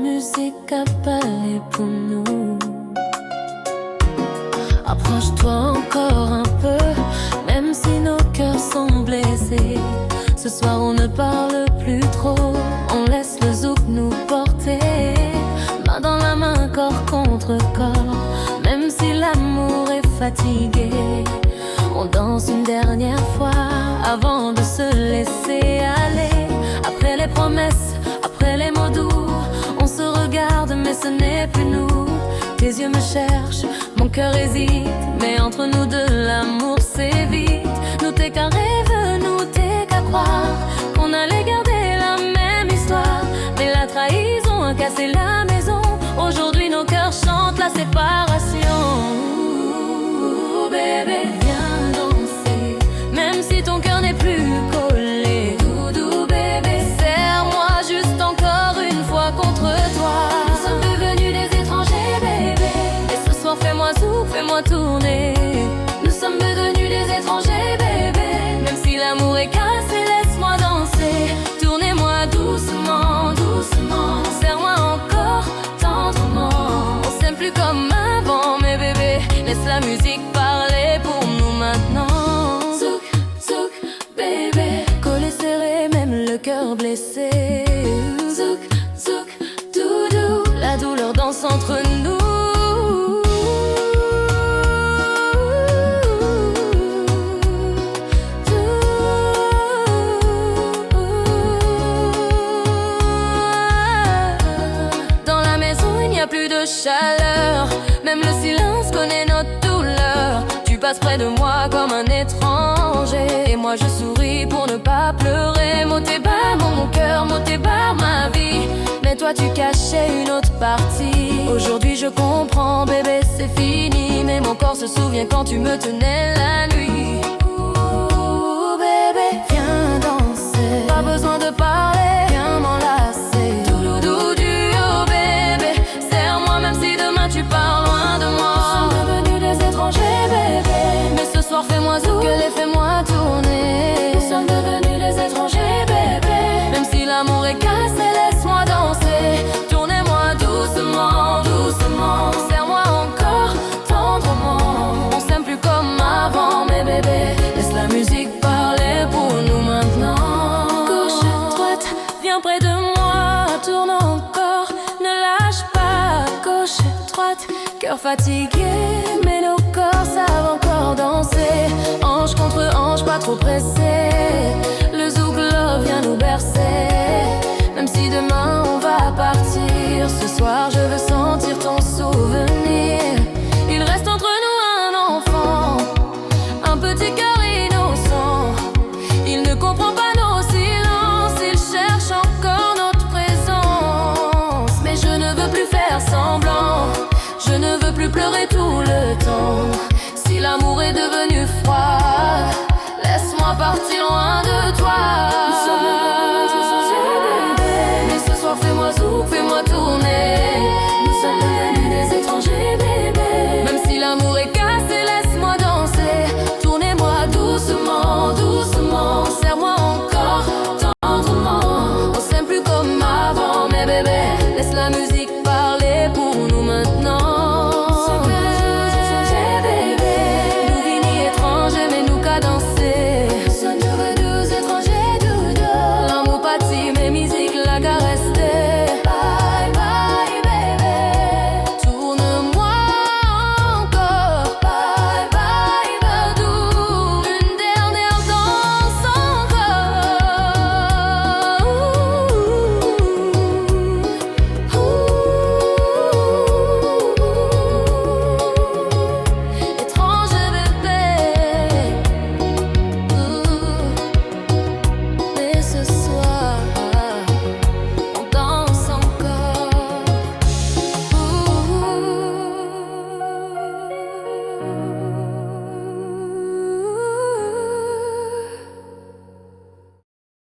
musique a parlé pour nous. Approche-toi encore un peu, même si nos cœurs sont blessés. Ce soir on ne parle plus trop, on laisse le zouk nous porter. Main dans la main, corps contre corps, même si l'amour est fatigué. On danse une dernière fois avant de se laisser aller. Après les promesses, après les mots doux, on se regarde mais ce n'est plus nous. Tes yeux me cherchent, mon cœur hésite, mais entre nous deux l'amour s'évite. Nous t'es qu'un rêve, nous t'es qu'à croire qu'on allait garder la même histoire. Mais la trahison a cassé la maison. Aujourd'hui nos cœurs chantent la séparation. Ouh, bébé, viens danser, même si ton cœur n'est plus collé. Doudou bébé, serre-moi juste encore une fois contre toi. Nous sommes devenus des étrangers bébé, et ce soir fais-moi zouk, fais-moi tourner. Nous sommes devenus des étrangers bébé, même si l'amour est cassé, laisse-moi danser. Tournez-moi doucement, doucement, serre-moi encore tendrement. On s'aime plus comme avant mais bébé, laisse la musique parler pour nous maintenant. Zouk, zouk, bébé, collé serré, même le cœur blessé. Zouk, zouk, doudou, la douleur danse entre nous. Dans la maison il n'y a plus de chaleur, même le silence connaît notre douleur. Tu passes près de moi comme un étranger, et moi je souris pour ne pas pleurer. Mot tes barres mon cœur, mot tes barres ma vie, mais toi tu cachais une autre partie. Aujourd'hui je comprends bébé c'est fini, mais mon corps se souvient quand tu me tenais la nuit. Ouh bébé, viens danser, pas besoin de parler, viens m'enlacer. Doudoudou duo bébé, serre-moi même si demain tu pars loin de moi. Nous sommes devenus des étrangers bébé, mais ce soir fais-moi zouk, fais-moi tourner. Nous sommes devenus des étrangers bébé, même si l'amour est cassé, laisse-moi danser. Tournez-moi doucement, doucement, serre-moi encore tendrement. On s'aime plus comme avant mais bébé, laisse la musique parler pour nous maintenant. Gauche, droite, viens près de moi, tourne encore, ne lâche pas. Gauche, droite, cœur fatigué, mais nos corps savent encore danser. Hanche contre hanche, pas trop pressé, le zouk love vient nous bercer. Même si demain on va partir, ce soir je veux sentir ton souvenir. Il reste entre nous un enfant, un petit cœur innocent. Il ne comprend pas nos silences, il cherche encore notre présence. Mais je ne veux plus faire semblant, je ne veux plus pleurer tout le temps. Si l'amour est devenu froid, laisse-moi partir loin de toi.